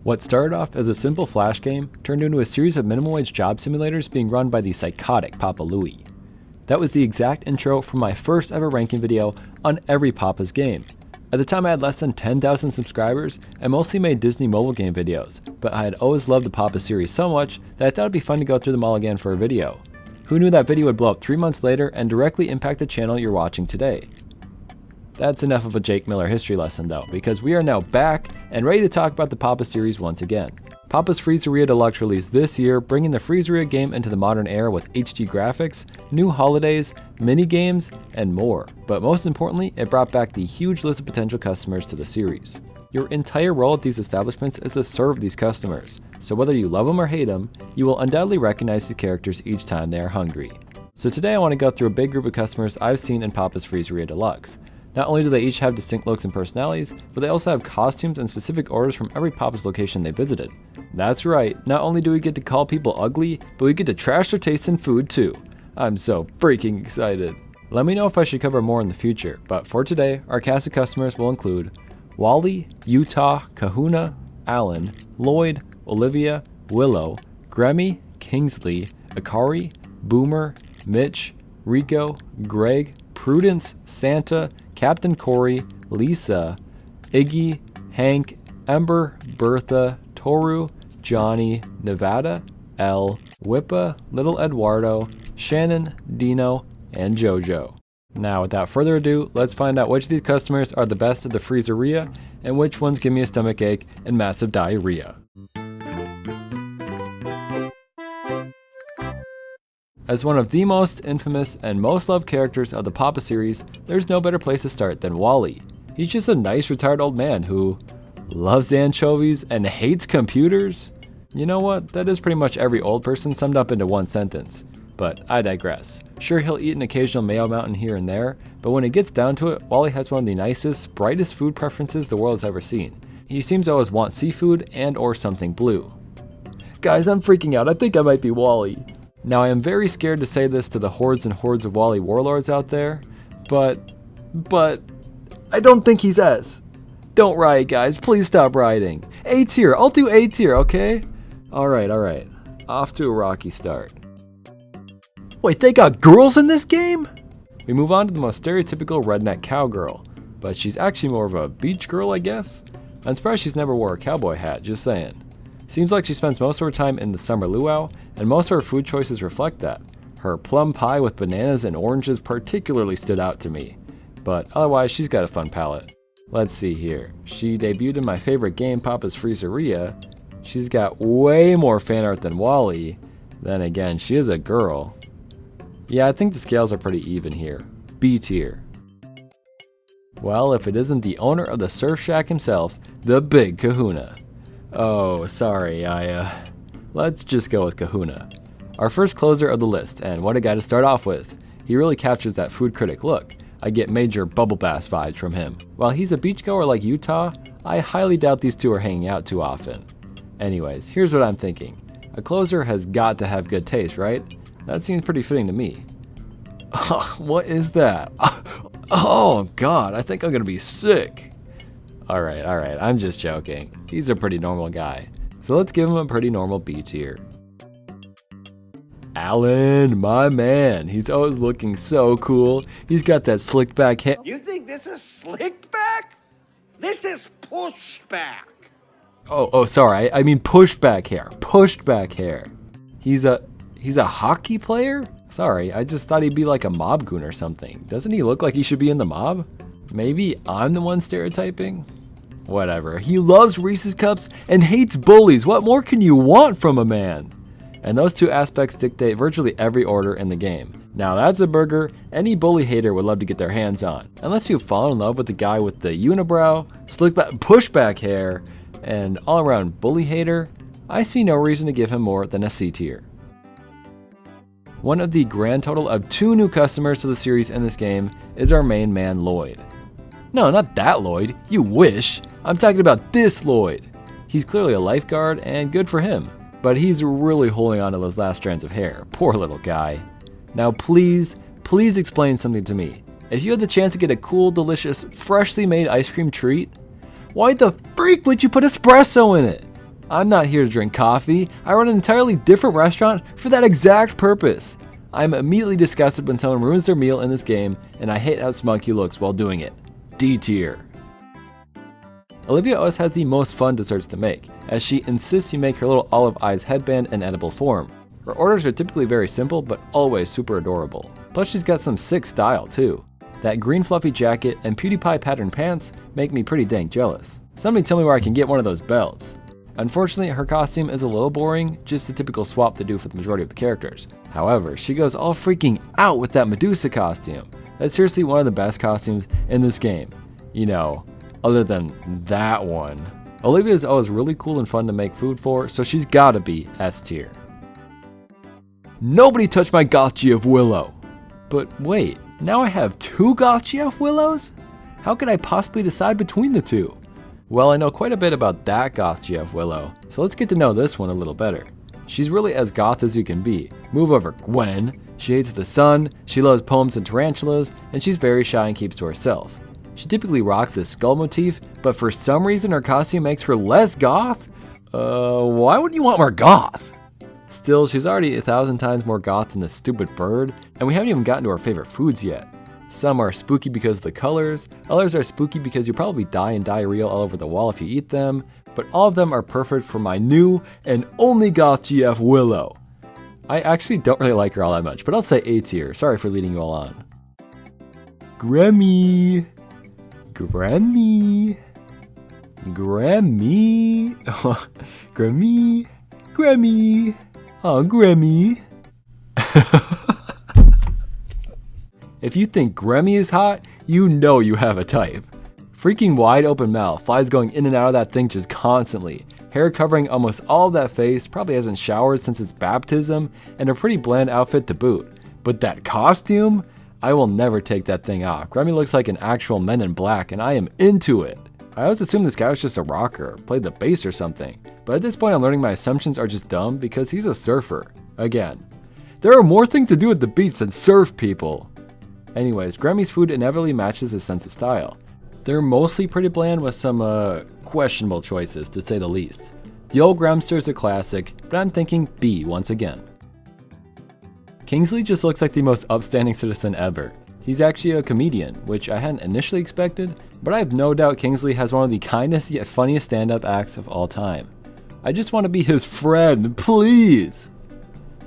What started off as a simple flash game turned into a series of minimum wage job simulators being run by the psychotic Papa Louie. That was the exact intro from my first ever ranking video on every Papa's game. At the time I had less than 10,000 subscribers and mostly made Disney mobile game videos, but I had always loved the Papa series so much that I thought it'd be fun to go through them all again for a video. Who knew that video would blow up 3 months later and directly impact the channel you're watching today? That's enough of a Jake Miller history lesson though, because we are now back and ready to talk about the Papa series once again. Papa's Freezeria Deluxe released this year, bringing the Freezeria game into the modern era with HD graphics, new holidays, mini games, and more. But most importantly, it brought back the huge list of potential customers to the series. Your entire role at these establishments is to serve these customers, so whether you love them or hate them, you will undoubtedly recognize these characters each time they are hungry. So today I want to go through a big group of customers I've seen in Papa's Freezeria Deluxe. Not only do they each have distinct looks and personalities, but they also have costumes and specific orders from every Papa's location they visited. That's right, not only do we get to call people ugly, but we get to trash their taste in food too. I'm so freaking excited. Let me know if I should cover more in the future, but for today, our cast of customers will include Wally, Utah, Kahuna, Allan, Lloyd, Olivia, Willow, Gremmie, Kingsley, Akari, Boomer, Mitch, Rico, Greg, Prudence, Santa, Captain Cori, Lisa, Iggy, Hank, Ember, Bertha, Tohru, Johnny, Nevada, Elle, Whippa, little Edoardo, Shannon, Deano, and Jojo. Now without further ado, let's find out which of these customers are the best of the Freezeria and which ones give me a stomachache and massive diarrhea. As one of the most infamous and most loved characters of the Papa series, there's no better place to start than Wally. He's just a nice retired old man who loves anchovies and hates computers. You know what, that is pretty much every old person summed up into one sentence. But I digress. Sure, he'll eat an occasional mayo mountain here and there, but when it gets down to it, Wally has one of the nicest, brightest food preferences the world has ever seen. He seems to always want seafood and or something blue. Guys, I'm freaking out. I think I might be Wally. Now I am very scared to say this to the hordes and hordes of Wally warlords out there, but I don't think he's S. Don't riot, guys, please stop rioting. A tier, I'll do A tier, okay? Alright, off to a rocky start. Wait, they got girls in this game? We move on to the most stereotypical redneck cowgirl, but she's actually more of a beach girl, I guess? I'm surprised she's never wore a cowboy hat, just saying. Seems like she spends most of her time in the summer luau, and most of her food choices reflect that. Her plum pie with bananas and oranges particularly stood out to me, but otherwise she's got a fun palette. Let's see here, she debuted in my favorite game, Papa's Freezeria. She's got way more fan art than Wally. Then again, she is a girl. Yeah, I think the scales are pretty even here. B tier. Well, if it isn't the owner of the Surf Shack himself, the Big Kahuna. Oh, sorry, let's just go with Kahuna. Our first closer of the list, and what a guy to start off with. He really captures that food critic look. I get major bubble bath vibes from him. While he's a beachgoer like Utah, I highly doubt these two are hanging out too often. Anyways, here's what I'm thinking. A closer has got to have good taste, right? That seems pretty fitting to me. What is that? Oh god, I think I'm gonna be sick. Alright, I'm just joking. He's a pretty normal guy. So let's give him a pretty normal B tier. Allan, my man. He's always looking so cool. He's got that slicked back hair. You think this is slicked back? This is pushed back. Oh, sorry. I mean pushed back hair. Pushed back hair. He's a hockey player? Sorry, I just thought he'd be like a mob goon or something. Doesn't he look like he should be in the mob? Maybe I'm the one stereotyping? Whatever. He loves Reese's Cups and hates bullies. What more can you want from a man? And those two aspects dictate virtually every order in the game. Now that's a burger any bully hater would love to get their hands on. Unless you've fallen in love with the guy with the unibrow, slick back, pushback hair, and all around bully hater, I see no reason to give him more than a C tier. One of the grand total of 2 new customers to the series in this game is our main man Lloyd. No, not that Lloyd, you wish. I'm talking about this Lloyd. He's clearly a lifeguard and good for him, but he's really holding on to those last strands of hair. Poor little guy. Now please explain something to me. If you had the chance to get a cool, delicious, freshly made ice cream treat, why the freak would you put espresso in it? I'm not here to drink coffee. I run an entirely different restaurant for that exact purpose. I'm immediately disgusted when someone ruins their meal in this game, and I hate how smug he looks while doing it. D tier. Olivia always has the most fun desserts to make, as she insists you make her little olive eyes headband in edible form. Her orders are typically very simple, but always super adorable. Plus she's got some sick style too. That green fluffy jacket and PewDiePie patterned pants make me pretty dang jealous. Somebody tell me where I can get one of those belts. Unfortunately, her costume is a little boring, just a typical swap they do for the majority of the characters. However, she goes all freaking out with that Medusa costume. That's seriously one of the best costumes in this game. You know, other than that one. Olivia is always really cool and fun to make food for, so she's gotta be S tier. Nobody touched my goth GF Willow! But wait, now I have 2 goth GF Willows? How could I possibly decide between the 2? Well, I know quite a bit about that goth GF Willow, so let's get to know this one a little better. She's really as goth as you can be. Move over, Gwen. She hates the sun, she loves poems and tarantulas, and she's very shy and keeps to herself. She typically rocks this skull motif, but for some reason her costume makes her less goth? Why would you want more goth? Still, she's already 1,000 times more goth than this stupid bird, and we haven't even gotten to our favorite foods yet. Some are spooky because of the colors, others are spooky because you'll probably die in diarrhea all over the wall if you eat them, but all of them are perfect for my new and only goth GF Willow. I actually don't really like her all that much, but I'll say A tier. Sorry for leading you all on. Gremmie. Gremmie. Gremmie. Gremmie. Gremmie. Oh, Gremmie. If you think Gremmie is hot, you know you have a type. Freaking wide open mouth, flies going in and out of that thing just constantly. Hair covering almost all of that face, probably hasn't showered since its baptism, and a pretty bland outfit to boot. But that costume? I will never take that thing off. Gremmie looks like an actual Men in Black, and I am into it. I always assumed this guy was just a rocker, played the bass or something. But at this point I'm learning my assumptions are just dumb because he's a surfer. Again. There are more things to do at the beach than surf people. Anyways, Gremmie's food inevitably matches his sense of style. They're mostly pretty bland with some questionable choices, to say the least. The old Gremster is a classic, but I'm thinking B once again. Kingsley just looks like the most upstanding citizen ever. He's actually a comedian, which I hadn't initially expected, but I have no doubt Kingsley has one of the kindest yet funniest stand-up acts of all time. I just want to be his friend, please!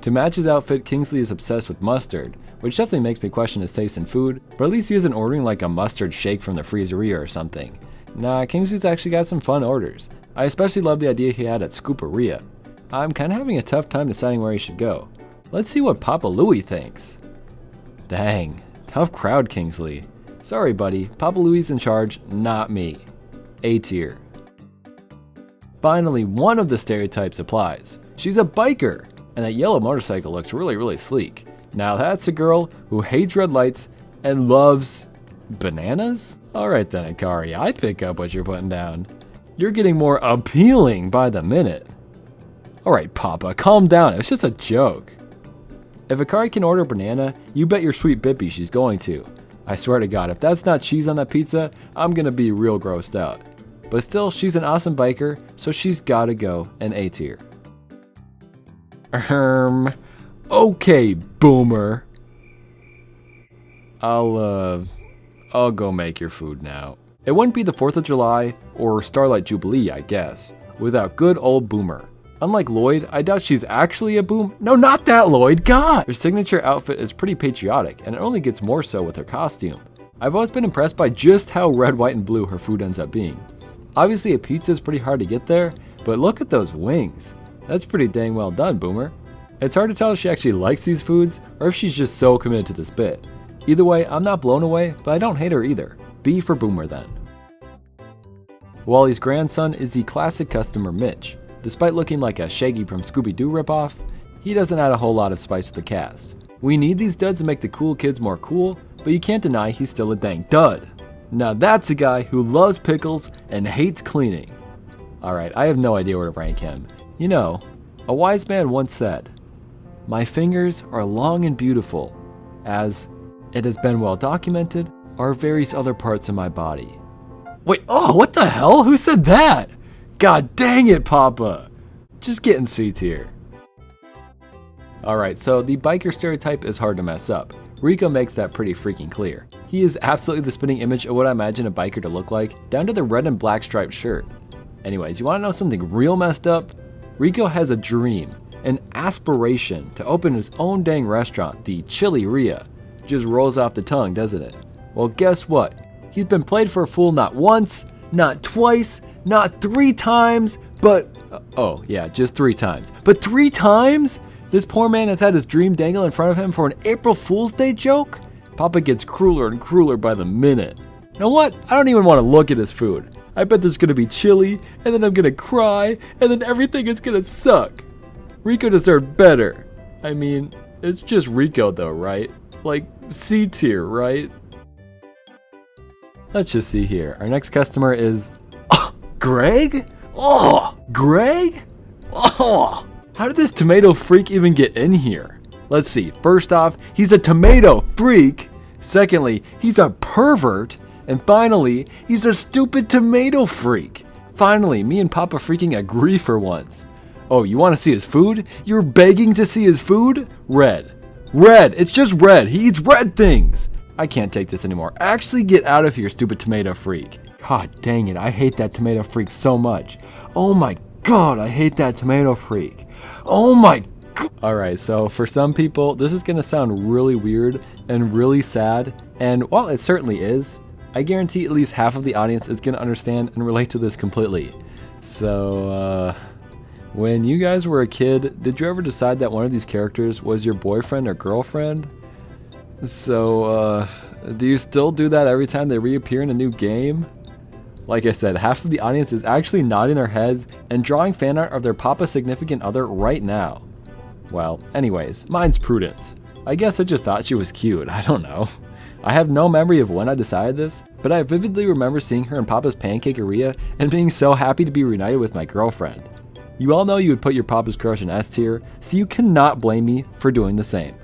To match his outfit, Kingsley is obsessed with mustard, which definitely makes me question his taste in food, but at least he isn't ordering like a mustard shake from the Freezeria or something. Nah, Kingsley's actually got some fun orders. I especially love the idea he had at Scooperia. I'm kinda having a tough time deciding where he should go. Let's see what Papa Louie thinks. Dang, tough crowd, Kingsley. Sorry buddy, Papa Louie's in charge, not me. A tier. Finally, one of the stereotypes applies. She's a biker, and that yellow motorcycle looks really sleek. Now that's a girl who hates red lights and loves bananas? Alright then, Akari, I pick up what you're putting down. You're getting more appealing by the minute. Alright, Papa, calm down, it was just a joke. If Akari can order a banana, you bet your sweet Bippy she's going to. I swear to God, if that's not cheese on that pizza, I'm gonna be real grossed out. But still, she's an awesome biker, so she's gotta go an A tier. Okay, boomer. I'll go make your food now. It wouldn't be the 4th of July, or Starlight Jubilee, I guess, without good old Boomer. Unlike Lloyd, I doubt she's actually a boom- No, not that Lloyd, God! Her signature outfit is pretty patriotic, and it only gets more so with her costume. I've always been impressed by just how red, white, and blue her food ends up being. Obviously a pizza is pretty hard to get there, but look at those wings. That's pretty dang well done, Boomer. It's hard to tell if she actually likes these foods, or if she's just so committed to this bit. Either way, I'm not blown away, but I don't hate her either. B for Boomer then. Wally's grandson is the classic customer Mitch. Despite looking like a Shaggy from Scooby-Doo ripoff, he doesn't add a whole lot of spice to the cast. We need these duds to make the cool kids more cool, but you can't deny he's still a dang dud. Now that's a guy who loves pickles and hates cleaning. Alright, I have no idea where to rank him. You know, a wise man once said, "My fingers are long and beautiful, as it has been well documented, are various other parts of my body." Wait, oh, what the hell? Who said that? God dang it, Papa! Just get in C tier. Alright, so the biker stereotype is hard to mess up. Rico makes that pretty freaking clear. He is absolutely the spitting image of what I imagine a biker to look like, down to the red and black striped shirt. Anyways, you wanna know something real messed up? Rico has a dream, an aspiration to open his own dang restaurant, the Chiliria. Just rolls off the tongue, doesn't it? Well, guess what? He's been played for a fool not once, not twice, not 3 times, but, oh yeah, just 3 times. But 3 times? This poor man has had his dream dangle in front of him for an April Fool's Day joke? Papa gets crueler and crueler by the minute. You know what? I don't even want to look at his food. I bet there's gonna be chili, and then I'm gonna cry, and then everything is gonna suck. Rico deserved better. I mean, it's just Rico though, right? Like, C tier, right? Let's just see here. Our next customer is... Oh, Greg? Oh, Greg? Oh, how did this tomato freak even get in here? Let's see. First off, he's a tomato freak. Secondly, he's a pervert. And finally, he's a stupid tomato freak. Finally, me and Papa freaking agree for once. Oh, you want to see his food? You're begging to see his food? Red. Red. It's just red. He eats red things. I can't take this anymore. Actually get out of here, stupid tomato freak. God dang it. I hate that tomato freak so much. Oh my God, I hate that tomato freak. Oh my God. Alright, so for some people, this is going to sound really weird and really sad. And while it certainly is, I guarantee at least half of the audience is going to understand and relate to this completely. So, when you guys were a kid, did you ever decide that one of these characters was your boyfriend or girlfriend? So, do you still do that every time they reappear in a new game? Like I said, half of the audience is actually nodding their heads and drawing fan art of their Papa's significant other right now. Well, anyways, mine's Prudence. I guess I just thought she was cute, I don't know. I have no memory of when I decided this, but I vividly remember seeing her in Papa's Pancakeria and being so happy to be reunited with my girlfriend. You all know you would put your Papa's crush in S tier, so you cannot blame me for doing the same.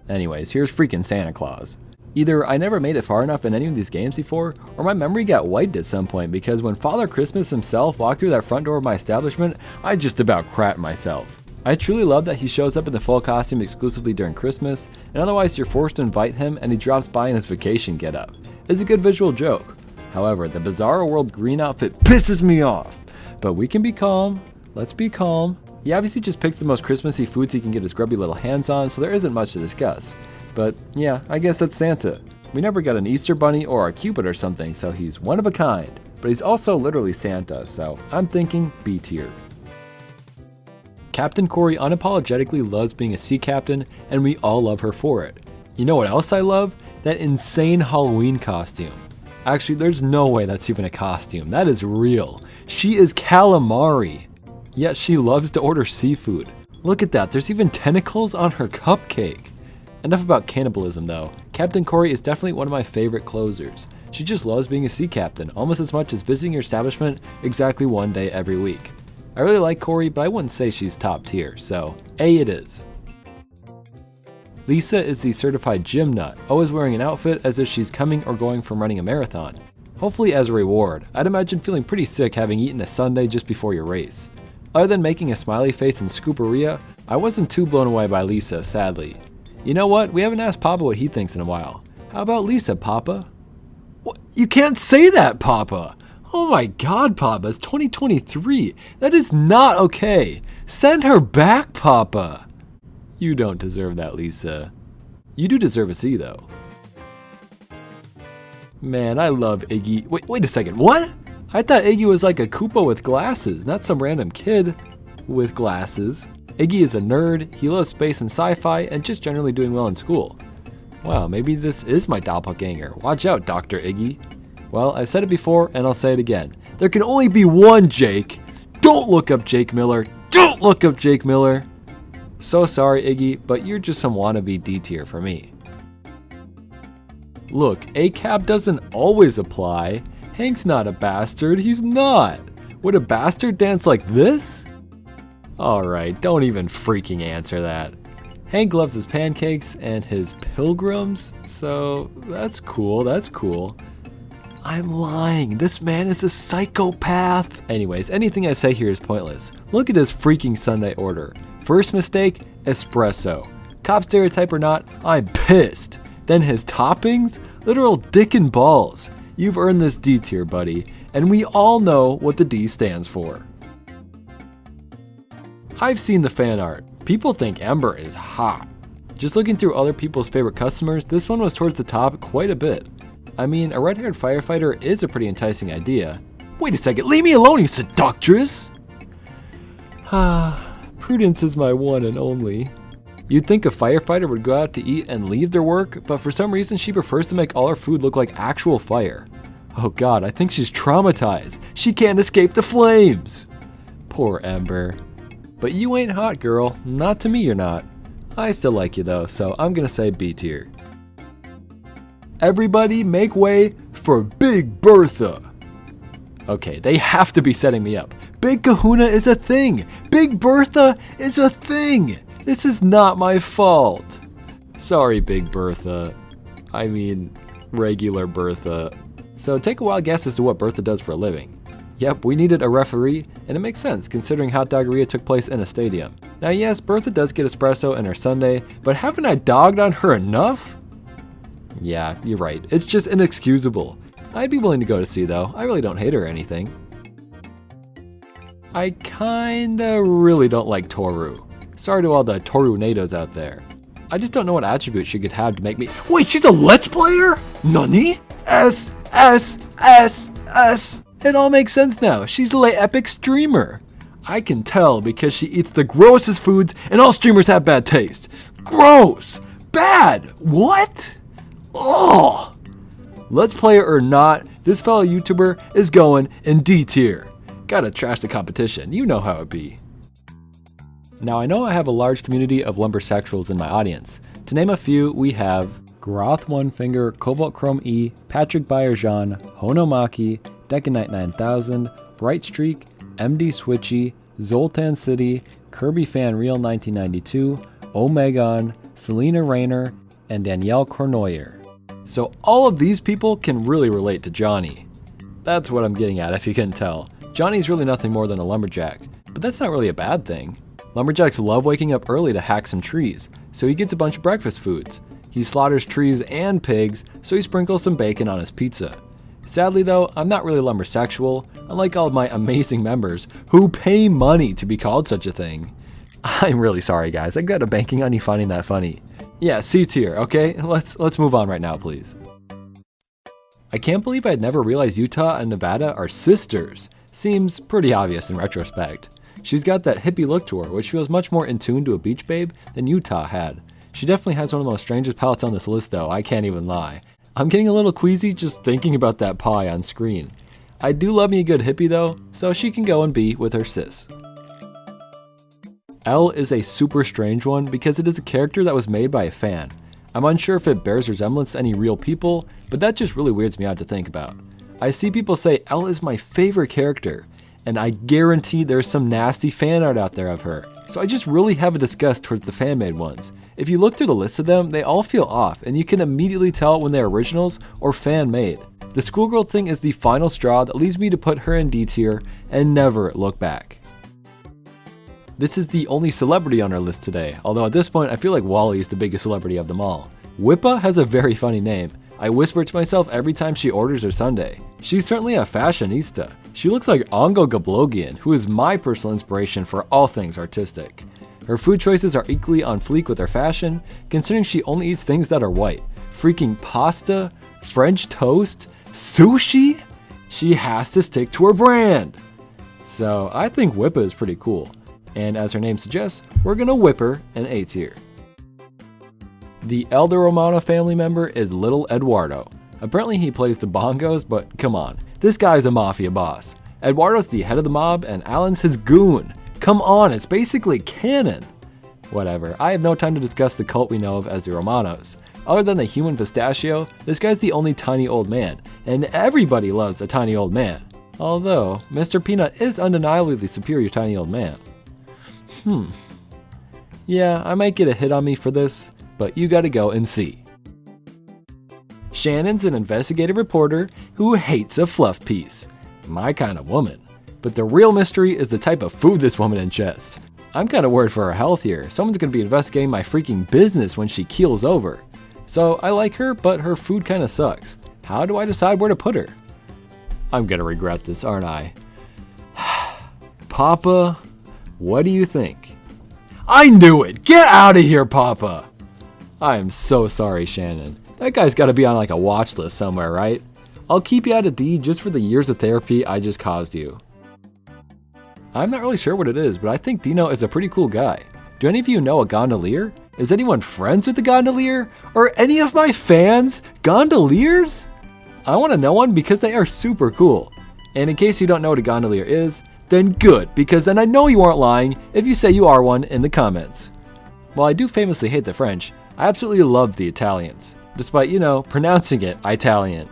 Anyways, here's freaking Santa Claus. Either I never made it far enough in any of these games before, or my memory got wiped at some point because when Father Christmas himself walked through that front door of my establishment, I just about crapped myself. I truly love that he shows up in the full costume exclusively during Christmas, and otherwise you're forced to invite him and he drops by in his vacation getup. It's a good visual joke. However, the Bizarro World green outfit pisses me off. But we can be calm. Let's be calm. He obviously just picks the most Christmassy foods he can get his grubby little hands on, so there isn't much to discuss. But yeah, I guess that's Santa. We never got an Easter bunny or a Cupid or something, so he's one of a kind. But he's also literally Santa, so I'm thinking B tier. Captain Cori unapologetically loves being a sea captain, and we all love her for it. You know what else I love? That insane Halloween costume. Actually, there's no way that's even a costume. That is real. She is calamari. Yet she loves to order seafood. Look at that, there's even tentacles on her cupcake. Enough about cannibalism though. Captain Cori is definitely one of my favorite closers. She just loves being a sea captain, almost as much as visiting your establishment exactly one day every week. I really like Cori, but I wouldn't say she's top tier, so A it is. Lisa is the certified gym nut, always wearing an outfit as if she's coming or going from running a marathon. Hopefully as a reward. I'd imagine feeling pretty sick having eaten a sundae just before your race. Other than making a smiley face and scooperia, I wasn't too blown away by Lisa, sadly. You know what? We haven't asked Papa what he thinks in a while. How about Lisa, Papa? What? You can't say that, Papa! Oh my God, Papa, it's 2023. That is not okay. Send her back, Papa. You don't deserve that, Lisa. You do deserve a C, though. Man, I love Iggy. Wait a second, what? I thought Iggy was like a Koopa with glasses, not some random kid with glasses. Iggy is a nerd, he loves space and sci-fi, and just generally doing well in school. Wow, maybe this is my doppelganger. Watch out, Dr. Iggy. Well, I've said it before, and I'll say it again. There can only be one Jake. Don't look up Jake Miller. Don't look up Jake Miller. So sorry, Iggy, but you're just some wannabe D tier for me. Look, ACAB doesn't always apply. Hank's not a bastard, he's not. Would a bastard dance like this? Alright, don't even freaking answer that. Hank loves his pancakes and his pilgrims, so that's cool, that's cool. I'm lying. This man is a psychopath. Anyways, anything I say here is pointless. Look at his freaking Sunday order. First mistake, espresso. Cop stereotype or not, I'm pissed. Then his toppings? Literal dick and balls. You've earned this D tier, buddy. And we all know what the D stands for. I've seen the fan art. People think Ember is hot. Just looking through other people's favorite customers, this one was towards the top quite a bit. I mean, a red-haired firefighter is a pretty enticing idea. Wait a second, leave me alone, you seductress! Prudence is my one and only. You'd think a firefighter would go out to eat and leave their work, but for some reason she prefers to make all her food look like actual fire. Oh god, I think she's traumatized. She can't escape the flames! Poor Ember. But you ain't hot, girl. Not to me, you're not. I still like you though, so I'm gonna say B tier. Everybody make way for Big Bertha. Okay, they have to be setting me up. Big Kahuna is a thing. Big Bertha is a thing. This is not my fault. Sorry, Big Bertha. I mean, regular Bertha. So take a wild guess as to what Bertha does for a living. Yep, we needed a referee, and it makes sense considering hot doggeria took place in a stadium. Now yes, Bertha does get espresso in her sundae, but haven't I dogged on her enough? Yeah, you're right. It's just inexcusable. I'd be willing to go to see though. I really don't hate her or anything. I kinda really don't like Tohru. Sorry to all the Tohru-nados out there. I just don't know what attribute she could have to make me— Wait, she's a Let's Player? Nani? S. It all makes sense now. She's a epic streamer. I can tell because she eats the grossest foods and all streamers have bad taste. Gross! Bad! What? Ugh! Let's Player or not, this fellow YouTuber is going in D tier. Gotta trash the competition, you know how it be. Now I know I have a large community of lumbersexuals in my audience. To name a few, we have Groth One Finger, Cobalt Chrome E, Patrick Bayerjean, Honomaki, Decanite 9000, Bright Streak, MD Switchy, Zoltan City, Kirby Fan Real 1992, Omegon, Selena Rayner, and Danielle Cornoyer. So all of these people can really relate to Johnny. That's what I'm getting at if you couldn't tell. Johnny's really nothing more than a lumberjack, but that's not really a bad thing. Lumberjacks love waking up early to hack some trees, so he gets a bunch of breakfast foods. He slaughters trees and pigs, so he sprinkles some bacon on his pizza. Sadly though, I'm not really lumbersexual, unlike all of my amazing members who pay money to be called such a thing. I'm really sorry guys, I got a banking on you finding that funny. Yeah, C tier, okay? Let's move on right now, please. I can't believe I'd never realized Utah and Nevada are sisters. Seems pretty obvious in retrospect. She's got that hippie look to her, which feels much more in tune to a beach babe than Utah had. She definitely has one of the most strangest palettes on this list though, I can't even lie. I'm getting a little queasy just thinking about that pie on screen. I do love me a good hippie though, so she can go and be with her sis. Elle is a super strange one because it is a character that was made by a fan. I'm unsure if it bears resemblance to any real people, but that just really weirds me out to think about. I see people say Elle is my favorite character, and I guarantee there's some nasty fan art out there of her, so I just really have a disgust towards the fan-made ones. If you look through the list of them, they all feel off, and you can immediately tell when they're originals or fan-made. The schoolgirl thing is the final straw that leads me to put her in D tier and never look back. This is the only celebrity on our list today, although at this point I feel like Wally is the biggest celebrity of them all. Whippa has a very funny name. I whisper to myself every time she orders her sundae. She's certainly a fashionista. She looks like Ongo Gablogian, who is my personal inspiration for all things artistic. Her food choices are equally on fleek with her fashion, considering she only eats things that are white. Freaking pasta, French toast, sushi? She has to stick to her brand. So I think Whippa is pretty cool. And as her name suggests, we're gonna whip her an A tier. The elder Romano family member is little Edoardo. Apparently he plays the bongos, but come on, this guy's a mafia boss. Edoardo's the head of the mob and Allan's his goon. Come on, it's basically canon. Whatever, I have no time to discuss the cult we know of as the Romanos. Other than the human pistachio, this guy's the only tiny old man, and everybody loves a tiny old man. Although, Mr. Peanut is undeniably the superior tiny old man. Yeah, I might get a hit on me for this, but you gotta go and see. Shannon's an investigative reporter who hates a fluff piece. My kind of woman. But the real mystery is the type of food this woman ingests. I'm kind of worried for her health here. Someone's going to be investigating my freaking business when she keels over. So I like her, but her food kind of sucks. How do I decide where to put her? I'm going to regret this, aren't I? Papa, what do you think? I knew it! Get out of here, Papa! I am so sorry, Shannon. That guy's got to be on like a watch list somewhere, right? I'll keep you out of D just for the years of therapy I just caused you. I'm not really sure what it is, but I think Deano is a pretty cool guy. Do any of you know a gondolier? Is anyone friends with a gondolier? Are any of my fans gondoliers? I want to know one because they are super cool. And in case you don't know what a gondolier is, then good, because then I know you aren't lying if you say you are one in the comments. While I do famously hate the French, I absolutely love the Italians, despite, pronouncing it Italian.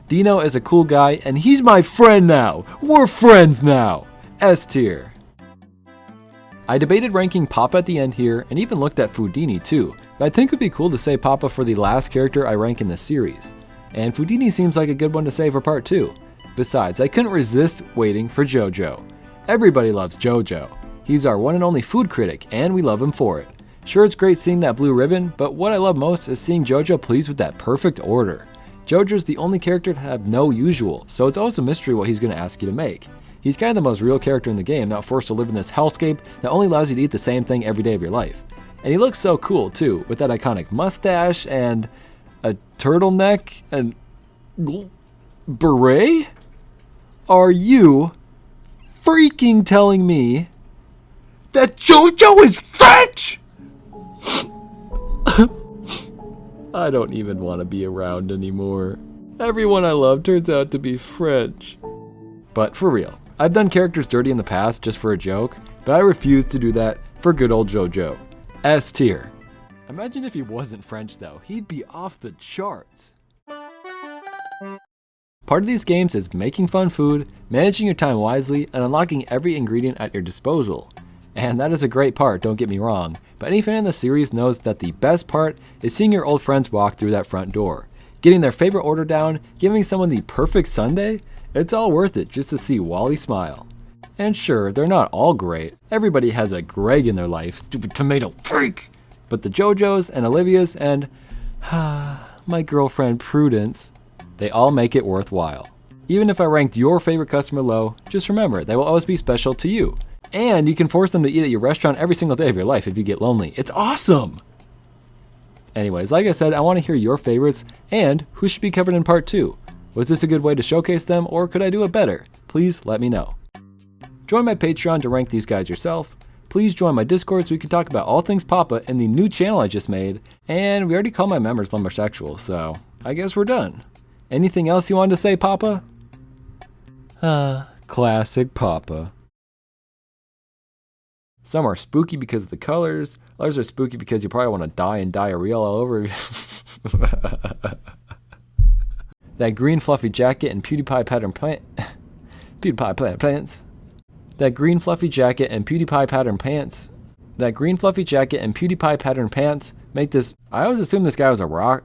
Deano is a cool guy, and he's my friend now! We're friends now! S tier. I debated ranking Papa at the end here, and even looked at Foodini too, but I think it would be cool to say Papa for the last character I rank in this series. And Foodini seems like a good one to say for part 2. Besides, I couldn't resist waiting for Jojo. Everybody loves Jojo. He's our one and only food critic, and we love him for it. Sure, it's great seeing that blue ribbon, but what I love most is seeing Jojo pleased with that perfect order. Jojo's the only character to have no usual, so it's always a mystery what he's going to ask you to make. He's kind of the most real character in the game, not forced to live in this hellscape that only allows you to eat the same thing every day of your life. And he looks so cool too, with that iconic mustache and a turtleneck and beret? Are you freaking telling me that Jojo is French? I don't even want to be around anymore. Everyone I love turns out to be French. But for real, I've done characters dirty in the past just for a joke, but I refuse to do that for good old Jojo. S tier. Imagine if he wasn't French though, he'd be off the charts. Part of these games is making fun food, managing your time wisely, and unlocking every ingredient at your disposal. And that is a great part, don't get me wrong, but any fan of the series knows that the best part is seeing your old friends walk through that front door. Getting their favorite order down, giving someone the perfect sundae, it's all worth it just to see Wally smile. And sure, they're not all great. Everybody has a Greg in their life, stupid tomato freak! But the Jojos and Olivias and my girlfriend Prudence, they all make it worthwhile. Even if I ranked your favorite customer low, just remember, they will always be special to you. And you can force them to eat at your restaurant every single day of your life if you get lonely. It's awesome! Anyways, like I said, I want to hear your favorites and who should be covered in part 2. Was this a good way to showcase them, or could I do it better? Please let me know. Join my Patreon to rank these guys yourself. Please join my Discord so we can talk about all things Papa in the new channel I just made. And we already called my members lumbersexual, so I guess we're done. Anything else you wanted to say, Papa? Classic Papa. Some are spooky because of the colors. Others are spooky because you probably want to die in diarrhea all over. That green fluffy jacket and PewDiePie pattern pants. That green fluffy jacket and PewDiePie pattern pants. That green fluffy jacket and PewDiePie pattern pants make this. I always assumed this guy was a rock.